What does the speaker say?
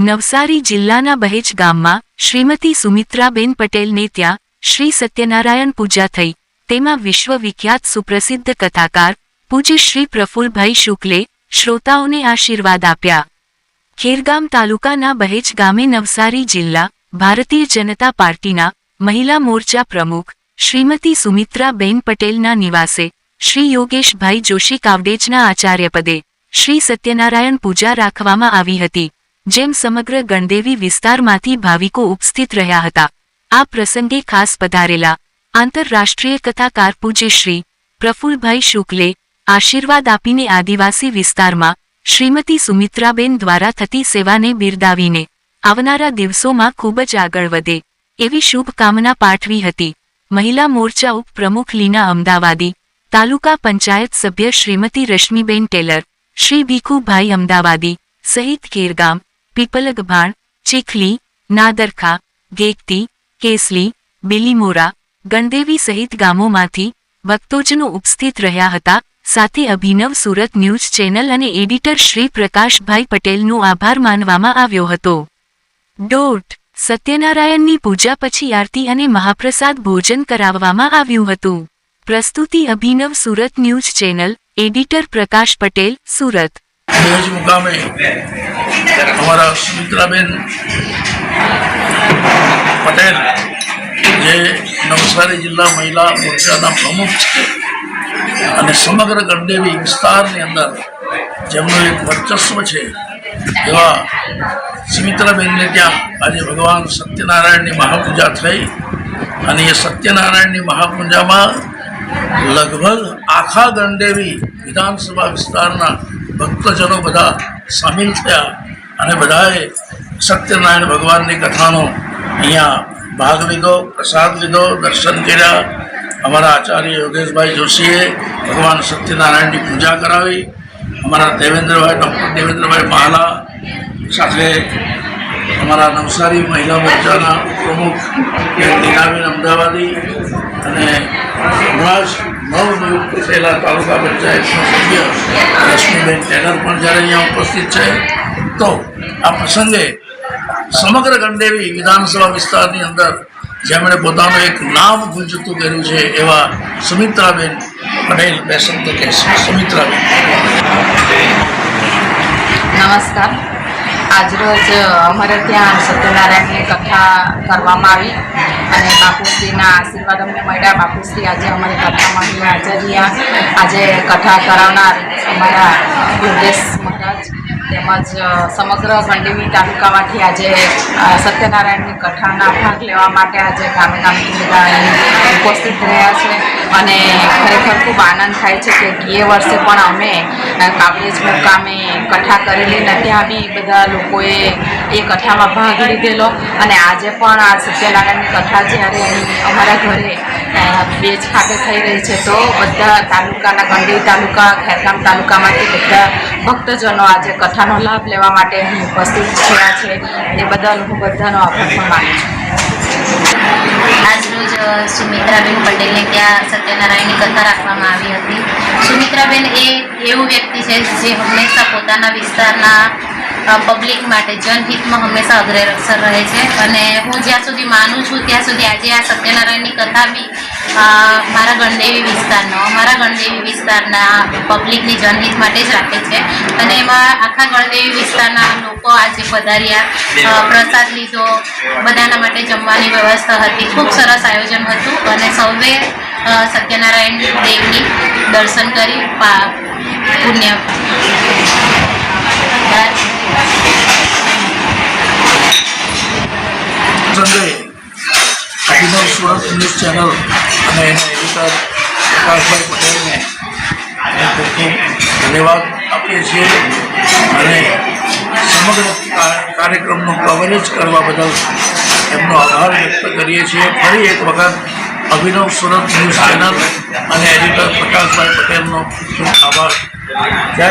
નવસારી જિલ્લાના બહેજ ગામમાં શ્રીમતી સુમિત્રાબેન પટેલને ત્યાં શ્રી સત્યનારાયણ પૂજા થઈ, તેમાં વિશ્વવિખ્યાત સુપ્રસિદ્ધ કથાકાર પૂજ્ય શ્રી પ્રફુલભાઈ શુક્લે શ્રોતાઓને આશીર્વાદ આપ્યા. ખેરગામ તાલુકાના બહેજ ગામે નવસારી જિલ્લા ભારતીય જનતા પાર્ટીના મહિલા મોરચા પ્રમુખ શ્રીમતી સુમિત્રાબેન પટેલના નિવાસે શ્રી યોગેશભાઈ જોશી કાવડેજના આચાર્યપદે શ્રી સત્યનારાયણ પૂજા રાખવામાં આવી હતી, જેમ સમગ્ર ગણદેવી વિસ્તારમાંથી ભાવિકો ઉપસ્થિત રહ્યા હતા. આ પ્રસંગે ખાસ પધારેલા આંતરરાષ્ટ્રીય કથાકાર પૂજ્ય શ્રી પ્રફુલભાઈ શુક્લે આશીર્વાદ આપીને આદિવાસી વિસ્તારમાં શ્રીમતી સુમિત્રાબેન દ્વારા થતી સેવાને બિરદાવીને આવનારા દિવસોમાં ખૂબ જ આગળ વધે એવી શુભકામના પાઠવી હતી. મહિલા મોરચા ઉપપ્રમુખ લીના અમદાવાદી, તાલુકા પંચાયત સભ્ય શ્રીમતી રશ્મિબેન ટેલર, શ્રી ભીખુભાઈ અમદાવાદી સહિત ખેરગામ, પીપલગભાણ, ચીખલી, નાદરખા, ગેકતી, કેસલી, બિલીમોરા, ગણદેવી સહિત ગામોમાંથી ભક્તોજનો ઉપસ્થિત રહ્યા હતા. સાથે અભિનવ સુરત ન્યૂઝ ચેનલ અને એડિટર શ્રી પ્રકાશભાઈ પટેલનો આભાર માનવામાં આવ્યો હતો. સત્યનારાયણની પૂજા પછી આરતી અને મહાપ્રસાદ ભોજન કરાવવામાં આવ્યું હતું. પ્રસ્તુતિ અભિનવ સુરત ન્યૂઝ ચેનલ, એડિટર પ્રકાશ પટેલ, સુરત. બહેજ મુકામે અમારા સુમિત્રાબેન પટેલ જે નવસારી જિલ્લા મહિલા મોરચાના પ્રમુખ છે અને સમગ્ર ગણદેવી વિસ્તારની અંદર જેમનું એક વર્ચસ્વ છે એવા સુમિત્રાબેનને ત્યાં આજે ભગવાન સત્યનારાયણની મહાપૂજા થઈ અને એ સત્યનારાયણની મહાપૂજામાં લગભગ આખા ગણદેવી વિધાનસભા વિસ્તારના ભક્તજનો બધા સામેલ થયા અને બધાએ સત્યનારાયણ ભગવાનની કથાનો અહીંયા ભાગ લીધો, પ્રસાદ લીધો, દર્શન કર્યા. અમારા આચાર્ય યોગેશભાઈ જોશીએ ભગવાન સત્યનારાયણની પૂજા કરાવી. અમારા ડૉક્ટર દેવેન્દ્રભાઈ મહાલા સાથે અમારા નવસારી મહિલા મોરચાના પ્રમુખ લીનાબેન અમદાવાદી અને હમણાં જ નવનિયુક્ત થયેલા તાલુકા પંચાયતના સભ્ય રશ્મિબેન ટેલર પણ જ્યારે અહીંયા ઉપસ્થિત છે. તો આ પ્રસંગે સમગ્ર ગણદેવી વિધાનસભા વિસ્તારની અંદર જેમણે પોતાનું એક નામ ગુંજતું કર્યું છે એવા સુમિત્રાબેન પટેલ બે શબ્દ કહેશે. સુમિત્રાબેન. નમસ્કાર. આજરોજ અમારે ત્યાં સત્યનારાયણની કથા કરવામાં આવી અને બાપુશ્રીના આશીર્વાદ અમને મળ્યા. બાપુશ્રી આજે અમારી કથામાં હાજર રહ્યા. આજે કથા કરાવનાર અમારા યોગેશ મહારાજ તેમજ સમગ્ર ગણદેવી તાલુકામાંથી આજે સત્યનારાયણની કથાના ભાગ લેવા માટે આજે ગામે ગામથી બધા ઉપસ્થિત રહ્યા છે અને ખરેખર ખૂબ આનંદ થાય છે કે ગયા વર્ષે પણ અમે કાવડેજ મુકામે કથા કરેલી ને ત્યાં બી બધા લોકોએ એ કથામાં ભાગ લીધેલો અને આજે પણ આ સત્યનારાયણની કથા જ્યારે અમારા ઘરે બેજ ખાતે થઈ રહી છે તો બધા તાલુકાના ગણદેવી તાલુકા, ખેરગામ તાલુકામાંથી બધા ભક્તજનો આજે કથાનો લાભ લેવા માટે અહીં ઉપસ્થિત થયા છે. એ બદલ હું બધાનો આભાર પણ માનું છું. આજરોજ સુમિત્રાબેન પટેલને ત્યાં સત્યનારાયણની કથા રાખવામાં આવી હતી. સુમિત્રાબેન એ એવું વ્યક્તિ છે જે હંમેશા પોતાના વિસ્તારના પબ્લિક માટે જનહિતમાં હંમેશા અગ્રેસર રહે છે અને હું જ્યાં સુધી માનું છું ત્યાં સુધી આજે આ સત્યનારાયણની કથા બી અમારા ગણદેવી વિસ્તારના પબ્લિકની જનહિત માટે જ રાખે છે અને એમાં આખા ગણદેવી વિસ્તારના લોકો આજે પધાર્યા, પ્રસાદ લીધો, બધાના માટે જમવાની વ્યવસ્થા હતી. ખૂબ સરસ આયોજન હતું અને સૌએ સત્યનારાયણ દેવની દર્શન કરી પુણ્ય અભિનવ સુરત ન્યૂઝ ચેનલ અને એના એડિટર પ્રકાશભાઈ પટેલને ખૂબ ખૂબ ધન્યવાદ આપીએ છીએ અને સમગ્ર કાર્યક્રમનો કવરેજ કરવા બદલ એમનો આભાર વ્યક્ત કરીએ છીએ. ફરી એક વખત અભિનવ સુરત ન્યૂઝ ચેનલ અને એડિટર પ્રકાશભાઈ પટેલનો ખૂબ આભાર. જય